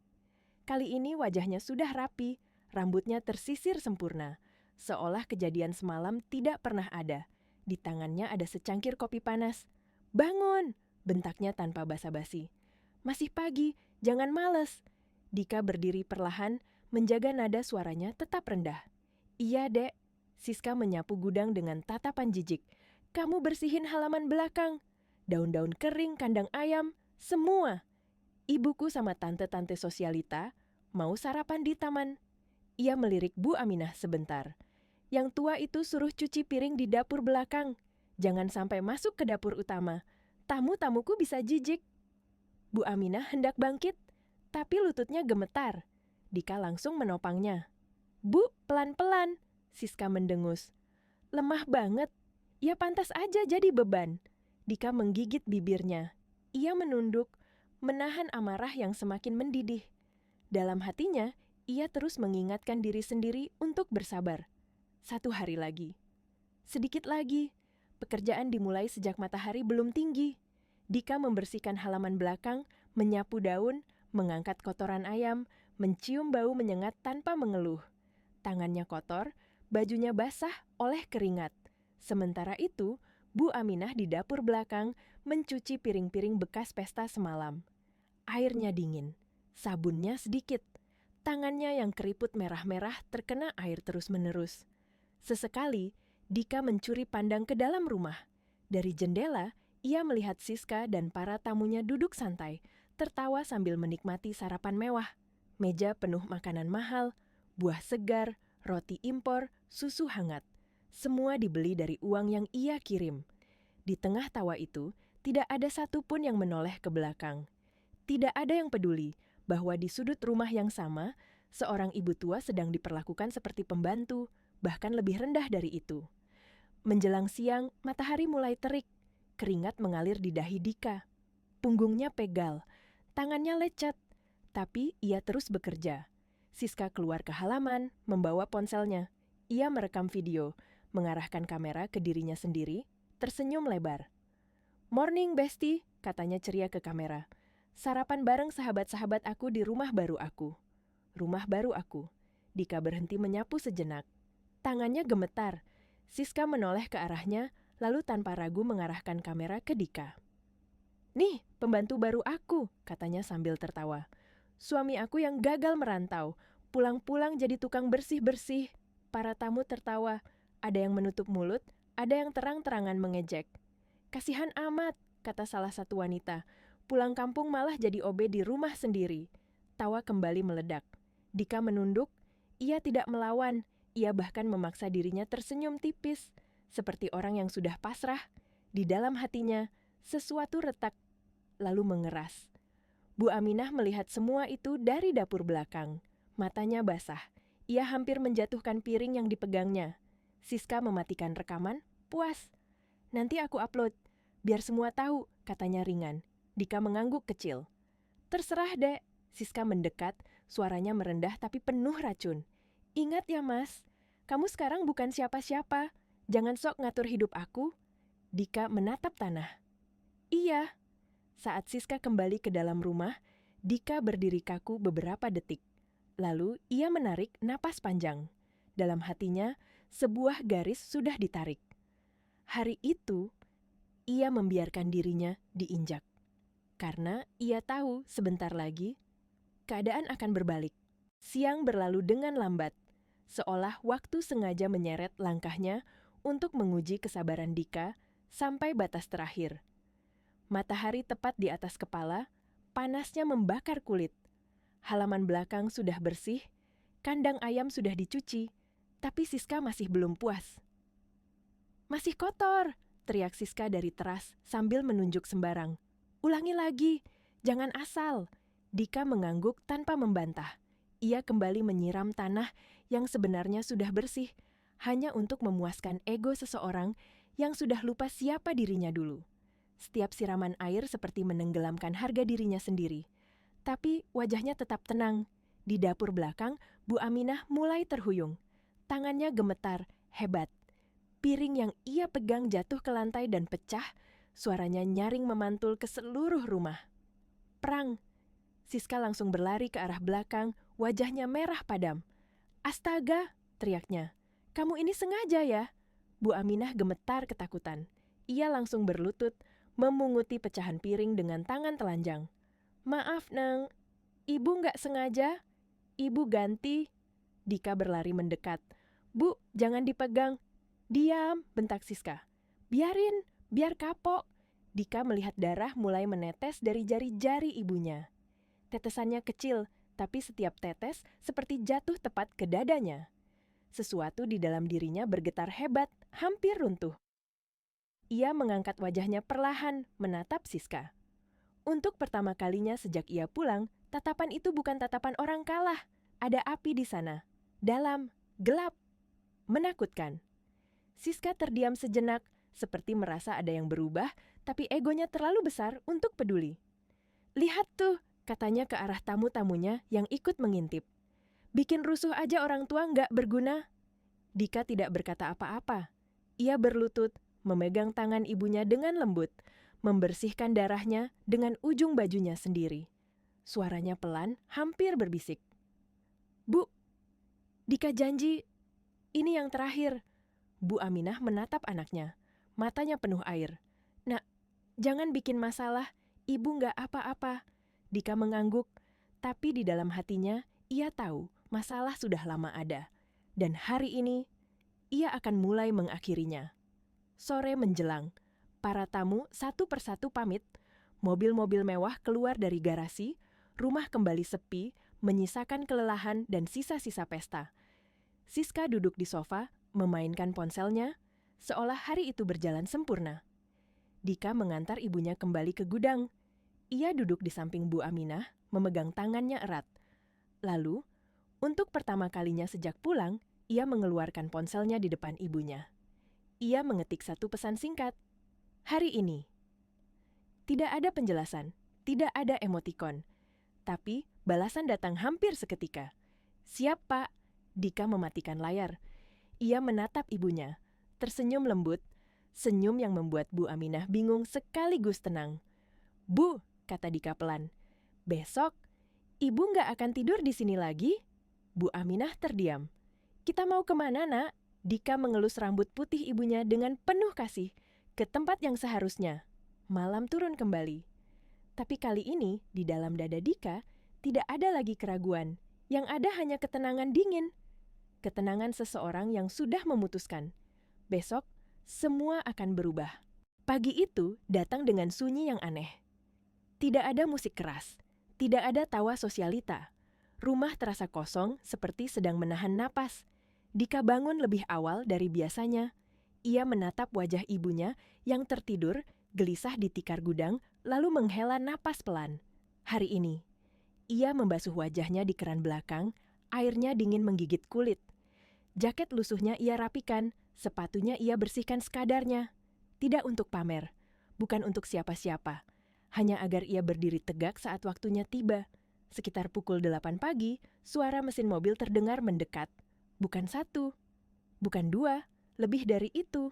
Kali ini wajahnya sudah rapi, rambutnya tersisir sempurna, seolah kejadian semalam tidak pernah ada. Di tangannya ada secangkir kopi panas. "Bangun!" bentaknya tanpa basa-basi. "Masih pagi, jangan males." Dika berdiri perlahan, menjaga nada suaranya tetap rendah. "Iya, Dek." Siska menyapu gudang dengan tatapan jijik. "Kamu bersihin halaman belakang. Daun-daun kering, kandang ayam, semua. Ibuku sama tante-tante sosialita mau sarapan di taman." Ia melirik Bu Aminah sebentar. "Yang tua itu suruh cuci piring di dapur belakang. Jangan sampai masuk ke dapur utama. Tamu-tamuku bisa jijik." Bu Aminah hendak bangkit, tapi lututnya gemetar. Dika langsung menopangnya. "Bu, pelan-pelan." Siska mendengus. "Lemah banget. Ya pantas aja jadi beban." Dika menggigit bibirnya. Ia menunduk, menahan amarah yang semakin mendidih. Dalam hatinya, ia terus mengingatkan diri sendiri untuk bersabar. 1 hari lagi. Sedikit lagi. Pekerjaan dimulai sejak matahari belum tinggi. Dika membersihkan halaman belakang, menyapu daun, mengangkat kotoran ayam, mencium bau menyengat tanpa mengeluh. Tangannya kotor, bajunya basah oleh keringat. Sementara itu, Bu Aminah di dapur belakang mencuci piring-piring bekas pesta semalam. Airnya dingin, sabunnya sedikit. Tangannya yang keriput merah-merah terkena air terus-menerus. Sesekali, Dika mencuri pandang ke dalam rumah. Dari jendela, ia melihat Siska dan para tamunya duduk santai, tertawa sambil menikmati sarapan mewah. Meja penuh makanan mahal, buah segar, roti impor, susu hangat. Semua dibeli dari uang yang ia kirim. Di tengah tawa itu, tidak ada satupun yang menoleh ke belakang. Tidak ada yang peduli bahwa di sudut rumah yang sama, seorang ibu tua sedang diperlakukan seperti pembantu, bahkan lebih rendah dari itu. Menjelang siang, matahari mulai terik. Keringat mengalir di dahi Dika. Punggungnya pegal, tangannya lecet, tapi ia terus bekerja. Siska keluar ke halaman, membawa ponselnya. Ia merekam video, mengarahkan kamera ke dirinya sendiri, tersenyum lebar. "Morning, Besti," katanya ceria ke kamera. Sarapan bareng sahabat-sahabat aku di rumah baru aku. Rumah baru aku. Dika berhenti menyapu sejenak. Tangannya gemetar. Siska menoleh ke arahnya, lalu tanpa ragu mengarahkan kamera ke Dika. "Nih, pembantu baru aku," katanya sambil tertawa. "Suami aku yang gagal merantau, pulang-pulang jadi tukang bersih-bersih." Para tamu tertawa, ada yang menutup mulut, ada yang terang-terangan mengejek. "Kasihan amat," kata salah satu wanita. "Pulang kampung malah jadi OB di rumah sendiri." Tawa kembali meledak. Dika menunduk, ia tidak melawan, ia bahkan memaksa dirinya tersenyum tipis, seperti orang yang sudah pasrah. Di dalam hatinya, sesuatu retak, lalu mengeras. Bu Aminah melihat semua itu dari dapur belakang. Matanya basah. Ia hampir menjatuhkan piring yang dipegangnya. Siska mematikan rekaman, puas. "Nanti aku upload, biar semua tahu," katanya ringan. Dika mengangguk kecil. "Terserah, Dek." Siska mendekat, suaranya merendah tapi penuh racun. "Ingat ya, Mas, kamu sekarang bukan siapa-siapa. Jangan sok ngatur hidup aku." Dika menatap tanah. "Iya." Saat Siska kembali ke dalam rumah, Dika berdiri kaku beberapa detik. Lalu ia menarik napas panjang. Dalam hatinya, sebuah garis sudah ditarik. Hari itu, ia membiarkan dirinya diinjak. Karena ia tahu sebentar lagi, keadaan akan berbalik. Siang berlalu dengan lambat, seolah waktu sengaja menyeret langkahnya untuk menguji kesabaran Dika sampai batas terakhir. Matahari tepat di atas kepala, panasnya membakar kulit. Halaman belakang sudah bersih, kandang ayam sudah dicuci, tapi Siska masih belum puas. "Masih kotor," teriak Siska dari teras sambil menunjuk sembarang. "Ulangi lagi, jangan asal." Dika mengangguk tanpa membantah. Ia kembali menyiram tanah yang sebenarnya sudah bersih, hanya untuk memuaskan ego seseorang yang sudah lupa siapa dirinya dulu. Setiap siraman air seperti menenggelamkan harga dirinya sendiri. Tapi wajahnya tetap tenang. Di dapur belakang, Bu Aminah mulai terhuyung. Tangannya gemetar, hebat. Piring yang ia pegang jatuh ke lantai dan pecah, suaranya nyaring memantul ke seluruh rumah. "Perang!" Siska langsung berlari ke arah belakang, wajahnya merah padam. "Astaga!" teriaknya. "Kamu ini sengaja ya?" Bu Aminah gemetar ketakutan. Ia langsung berlutut, memunguti pecahan piring dengan tangan telanjang. "Maaf, Neng. Ibu nggak sengaja. Ibu ganti." Dika berlari mendekat. "Bu, jangan dipegang." "Diam," bentak Siska. "Biarin, biar kapok." Dika melihat darah mulai menetes dari jari-jari ibunya. Tetesannya kecil, tapi setiap tetes seperti jatuh tepat ke dadanya. Sesuatu di dalam dirinya bergetar hebat, hampir runtuh. Ia mengangkat wajahnya perlahan, menatap Siska. Untuk pertama kalinya sejak ia pulang, tatapan itu bukan tatapan orang kalah. Ada api di sana. Dalam, gelap, menakutkan. Siska terdiam sejenak, seperti merasa ada yang berubah, tapi egonya terlalu besar untuk peduli. "Lihat tuh," katanya ke arah tamu-tamunya yang ikut mengintip. "Bikin rusuh aja orang tua nggak berguna." Dika tidak berkata apa-apa. Ia berlutut, memegang tangan ibunya dengan lembut, membersihkan darahnya dengan ujung bajunya sendiri. Suaranya pelan, hampir berbisik. "Bu, Dika janji, ini yang terakhir." Bu Aminah menatap anaknya, matanya penuh air. "Nak, jangan bikin masalah, ibu nggak apa-apa." Dika mengangguk, tapi di dalam hatinya ia tahu masalah sudah lama ada. Dan hari ini, ia akan mulai mengakhirinya. Sore menjelang, para tamu satu persatu pamit, mobil-mobil mewah keluar dari garasi, rumah kembali sepi, menyisakan kelelahan dan sisa-sisa pesta. Siska duduk di sofa, memainkan ponselnya, seolah hari itu berjalan sempurna. Dika mengantar ibunya kembali ke gudang. Ia duduk di samping Bu Aminah, memegang tangannya erat. Lalu, untuk pertama kalinya sejak pulang, ia mengeluarkan ponselnya di depan ibunya. Ia mengetik satu pesan singkat. "Hari ini." Tidak ada penjelasan, tidak ada emotikon. Tapi balasan datang hampir seketika. "Siap, Pak." Dika mematikan layar. Ia menatap ibunya, tersenyum lembut, senyum yang membuat Bu Aminah bingung sekaligus tenang. "Bu," kata Dika pelan, Besok, ibu nggak akan tidur di sini lagi? Bu Aminah terdiam. Kita mau kemana, nak? Dika mengelus rambut putih ibunya dengan penuh kasih ke tempat yang seharusnya. Malam turun kembali. Tapi kali ini, di dalam dada Dika, tidak ada lagi keraguan. Yang ada hanya ketenangan dingin. Ketenangan seseorang yang sudah memutuskan. Besok, semua akan berubah. Pagi itu datang dengan sunyi yang aneh. Tidak ada musik keras. Tidak ada tawa sosialita. Rumah terasa kosong seperti sedang menahan napas. Dika bangun lebih awal dari biasanya. Ia menatap wajah ibunya yang tertidur, gelisah di tikar gudang, lalu menghela napas pelan. Hari ini, ia membasuh wajahnya di keran belakang, airnya dingin menggigit kulit. Jaket lusuhnya ia rapikan, sepatunya ia bersihkan sekadarnya. Tidak untuk pamer, bukan untuk siapa-siapa. Hanya agar ia berdiri tegak saat waktunya tiba. Sekitar pukul 8 pagi, suara mesin mobil terdengar mendekat. Bukan satu, bukan dua, lebih dari itu.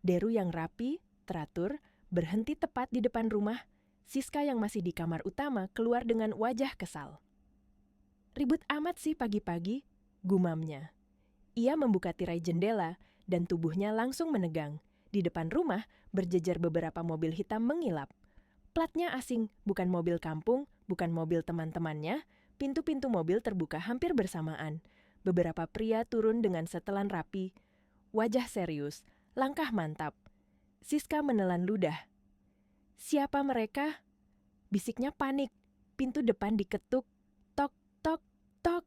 Deru yang rapi, teratur, berhenti tepat di depan rumah. Siska yang masih di kamar utama keluar dengan wajah kesal. Ribut amat sih pagi-pagi, gumamnya. Ia membuka tirai jendela dan tubuhnya langsung menegang. Di depan rumah berjejer beberapa mobil hitam mengilap. Platnya asing, bukan mobil kampung, bukan mobil teman-temannya. Pintu-pintu mobil terbuka hampir bersamaan. Beberapa pria turun dengan setelan rapi. Wajah serius, langkah mantap. Siska menelan ludah. Siapa mereka? Bisiknya panik. Pintu depan diketuk. Tok, tok, tok.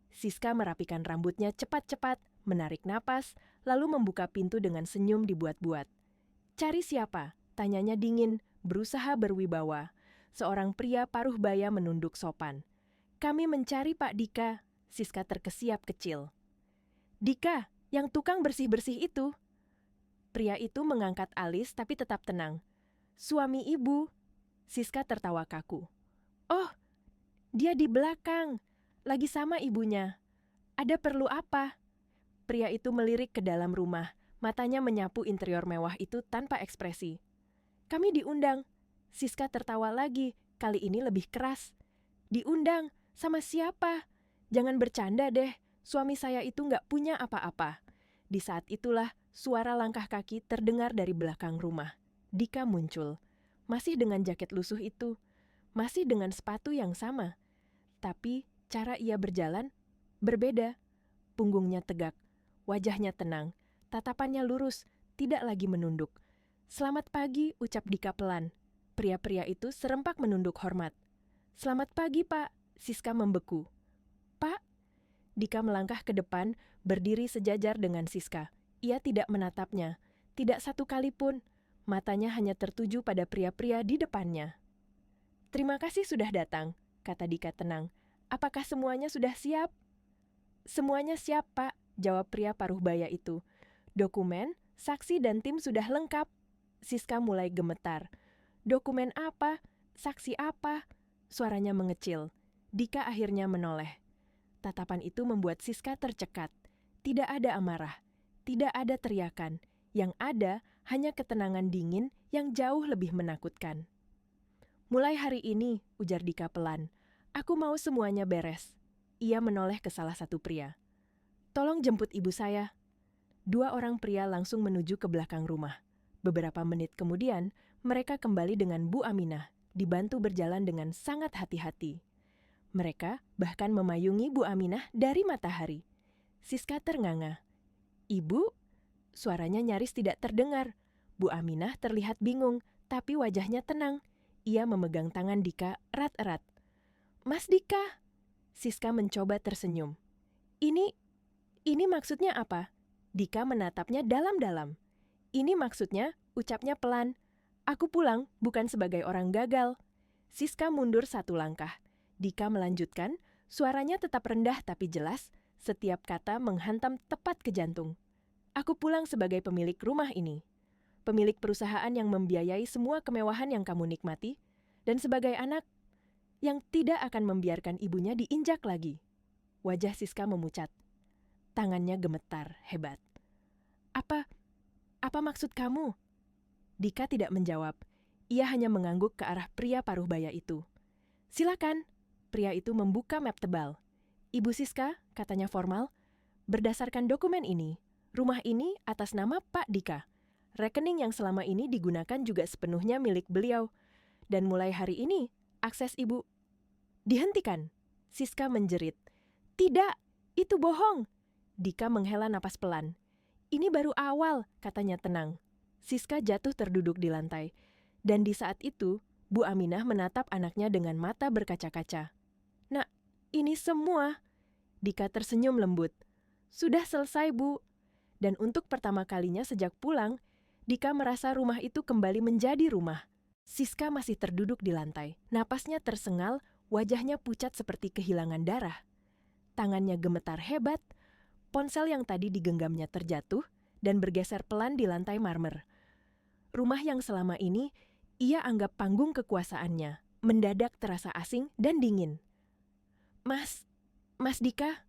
Siska merapikan rambutnya cepat-cepat, menarik napas, lalu membuka pintu dengan senyum dibuat-buat. Cari siapa? Tanyanya dingin, berusaha berwibawa. Seorang pria paruh baya menunduk sopan. Kami mencari Pak Dika. Siska terkesiap kecil. Dika, yang tukang bersih-bersih itu. Pria itu mengangkat alis tapi tetap tenang. Suami ibu. Siska tertawa kaku. Oh, dia di belakang. Lagi sama ibunya. Ada perlu apa? Pria itu melirik ke dalam rumah. Matanya menyapu interior mewah itu tanpa ekspresi. Kami diundang. Siska tertawa lagi, kali ini lebih keras. Diundang? Sama siapa? Jangan bercanda deh, suami saya itu nggak punya apa-apa. Di saat itulah suara langkah kaki terdengar dari belakang rumah. Dika muncul, masih dengan jaket lusuh itu, masih dengan sepatu yang sama. Tapi cara ia berjalan berbeda. Punggungnya tegak, wajahnya tenang, tatapannya lurus, tidak lagi menunduk. Selamat pagi, ucap Dika pelan. Pria-pria itu serempak menunduk hormat. Selamat pagi, Pak. Siska membeku. Pak? Dika melangkah ke depan, berdiri sejajar dengan Siska. Ia tidak menatapnya, tidak satu kali pun. Matanya hanya tertuju pada pria-pria di depannya. Terima kasih sudah datang, kata Dika tenang. Apakah semuanya sudah siap? Semuanya siap, Pak, jawab pria paruh baya itu. Dokumen, saksi dan tim sudah lengkap. Siska mulai gemetar. Dokumen apa? Saksi apa? Suaranya mengecil. Dika akhirnya menoleh. Tatapan itu membuat Siska tercekat. Tidak ada amarah, tidak ada teriakan. Yang ada hanya ketenangan dingin yang jauh lebih menakutkan. Mulai hari ini, ujar Dika pelan, aku mau semuanya beres. Ia menoleh ke salah satu pria. Tolong jemput ibu saya. Dua orang pria langsung menuju ke belakang rumah. Beberapa menit kemudian, mereka kembali dengan Bu Aminah, dibantu berjalan dengan sangat hati-hati. Mereka bahkan memayungi Bu Aminah dari matahari. Siska ternganga. Ibu? Suaranya nyaris tidak terdengar. Bu Aminah terlihat bingung, tapi wajahnya tenang. Ia memegang tangan Dika erat-erat. Mas Dika? Siska mencoba tersenyum. Ini maksudnya apa? Dika menatapnya dalam-dalam. Ini maksudnya, ucapnya pelan. Aku pulang bukan sebagai orang gagal. Siska mundur satu langkah. Dika melanjutkan, suaranya tetap rendah tapi jelas, setiap kata menghantam tepat ke jantung. Aku pulang sebagai pemilik rumah ini. Pemilik perusahaan yang membiayai semua kemewahan yang kamu nikmati, dan sebagai anak yang tidak akan membiarkan ibunya diinjak lagi. Wajah Siska memucat. Tangannya gemetar, hebat. Apa maksud kamu? Dika tidak menjawab. Ia hanya mengangguk ke arah pria paruh baya itu. Silakan. Pria itu membuka map tebal. Ibu Siska, katanya formal, berdasarkan dokumen ini, rumah ini atas nama Pak Dika. Rekening yang selama ini digunakan juga sepenuhnya milik beliau. Dan mulai hari ini, akses ibu dihentikan. Siska menjerit. Tidak, itu bohong. Dika menghela napas pelan. Ini baru awal, katanya tenang. Siska jatuh terduduk di lantai. Dan di saat itu, Bu Aminah menatap anaknya dengan mata berkaca-kaca. Nak, ini semua. Dika tersenyum lembut. Sudah selesai, Bu. Dan untuk pertama kalinya sejak pulang, Dika merasa rumah itu kembali menjadi rumah. Siska masih terduduk di lantai. Napasnya tersengal, wajahnya pucat seperti kehilangan darah. Tangannya gemetar hebat, ponsel yang tadi digenggamnya terjatuh dan bergeser pelan di lantai marmer. Rumah yang selama ini ia anggap panggung kekuasaannya, mendadak terasa asing dan dingin. Mas Dika,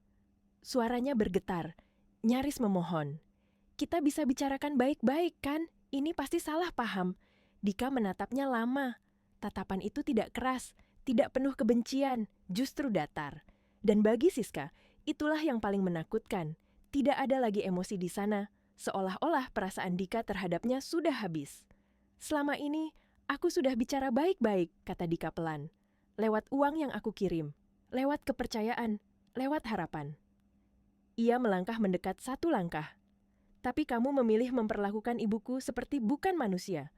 suaranya bergetar, nyaris memohon. Kita bisa bicarakan baik-baik kan? Ini pasti salah paham. Dika menatapnya lama. Tatapan itu tidak keras, tidak penuh kebencian, justru datar. Dan bagi Siska, itulah yang paling menakutkan. Tidak ada lagi emosi di sana, seolah-olah perasaan Dika terhadapnya sudah habis. Selama ini, aku sudah bicara baik-baik, kata Dika pelan. Lewat uang yang aku kirim, lewat kepercayaan, lewat harapan. Ia melangkah mendekat satu langkah. Tapi kamu memilih memperlakukan ibuku seperti bukan manusia.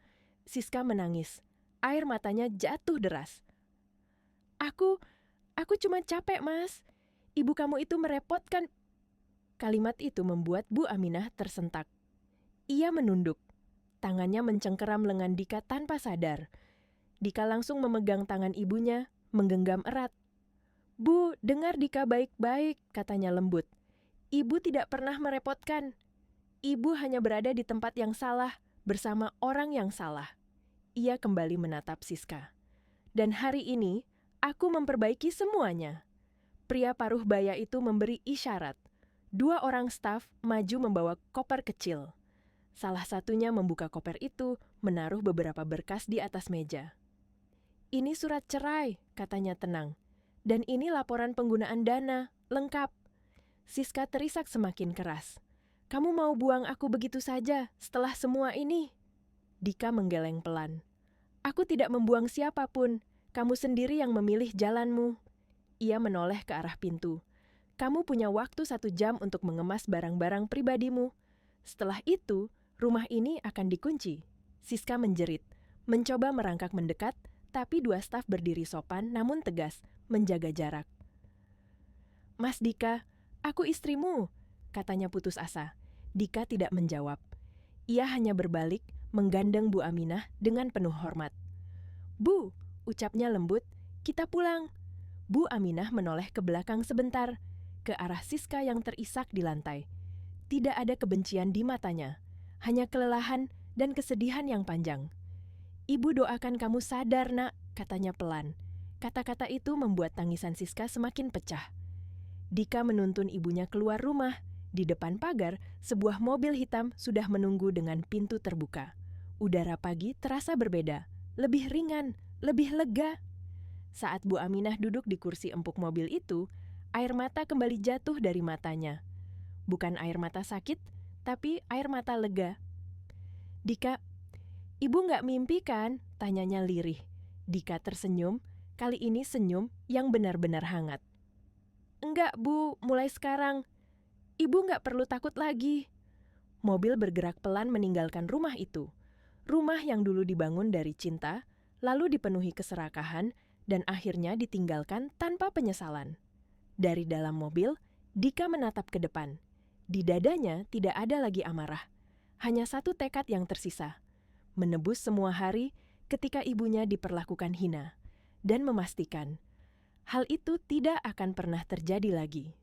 Siska menangis. Air matanya jatuh deras. Aku cuma capek, Mas. Ibu kamu itu merepotkan. Kalimat itu membuat Bu Aminah tersentak. Ia menunduk. Tangannya mencengkeram lengan Dika tanpa sadar. Dika langsung memegang tangan ibunya, menggenggam erat. Bu, dengar Dika baik-baik, katanya lembut. Ibu tidak pernah merepotkan. Ibu hanya berada di tempat yang salah, bersama orang yang salah. Ia kembali menatap Siska. Dan hari ini, aku memperbaiki semuanya. Pria paruh baya itu memberi isyarat. 2 orang staf maju membawa koper kecil. Salah satunya membuka koper itu, menaruh beberapa berkas di atas meja. Ini surat cerai, katanya tenang. Dan ini laporan penggunaan dana, lengkap. Siska terisak semakin keras. Kamu mau buang aku begitu saja setelah semua ini? Dika menggeleng pelan. Aku tidak membuang siapapun. Kamu sendiri yang memilih jalanmu. Ia menoleh ke arah pintu. Kamu punya waktu 1 jam untuk mengemas barang-barang pribadimu. Setelah itu, rumah ini akan dikunci. Siska menjerit, mencoba merangkak mendekat, tapi 2 staf berdiri sopan namun tegas, menjaga jarak. Mas Dika, aku istrimu, katanya putus asa. Dika tidak menjawab. Ia hanya berbalik, menggandeng Bu Aminah dengan penuh hormat. Bu, ucapnya lembut, kita pulang. Bu Aminah menoleh ke belakang sebentar, ke arah Siska yang terisak di lantai. Tidak ada kebencian di matanya, hanya kelelahan dan kesedihan yang panjang. Ibu doakan kamu sadar, nak, katanya pelan. Kata-kata itu membuat tangisan Siska semakin pecah. Dika menuntun ibunya keluar rumah. Di depan pagar, sebuah mobil hitam sudah menunggu dengan pintu terbuka. Udara pagi terasa berbeda, lebih ringan, lebih lega. Saat Bu Aminah duduk di kursi empuk mobil itu, air mata kembali jatuh dari matanya. Bukan air mata sakit, tapi air mata lega. Dika, ibu nggak mimpi kan? Tanyanya lirih. Dika tersenyum, kali ini senyum yang benar-benar hangat. Enggak, Bu, mulai sekarang. Ibu nggak perlu takut lagi. Mobil bergerak pelan meninggalkan rumah itu. Rumah yang dulu dibangun dari cinta, lalu dipenuhi keserakahan, dan akhirnya ditinggalkan tanpa penyesalan. Dari dalam mobil, Dika menatap ke depan. Di dadanya tidak ada lagi amarah. Hanya satu tekad yang tersisa. Menebus semua hari ketika ibunya diperlakukan hina. Dan memastikan, hal itu tidak akan pernah terjadi lagi.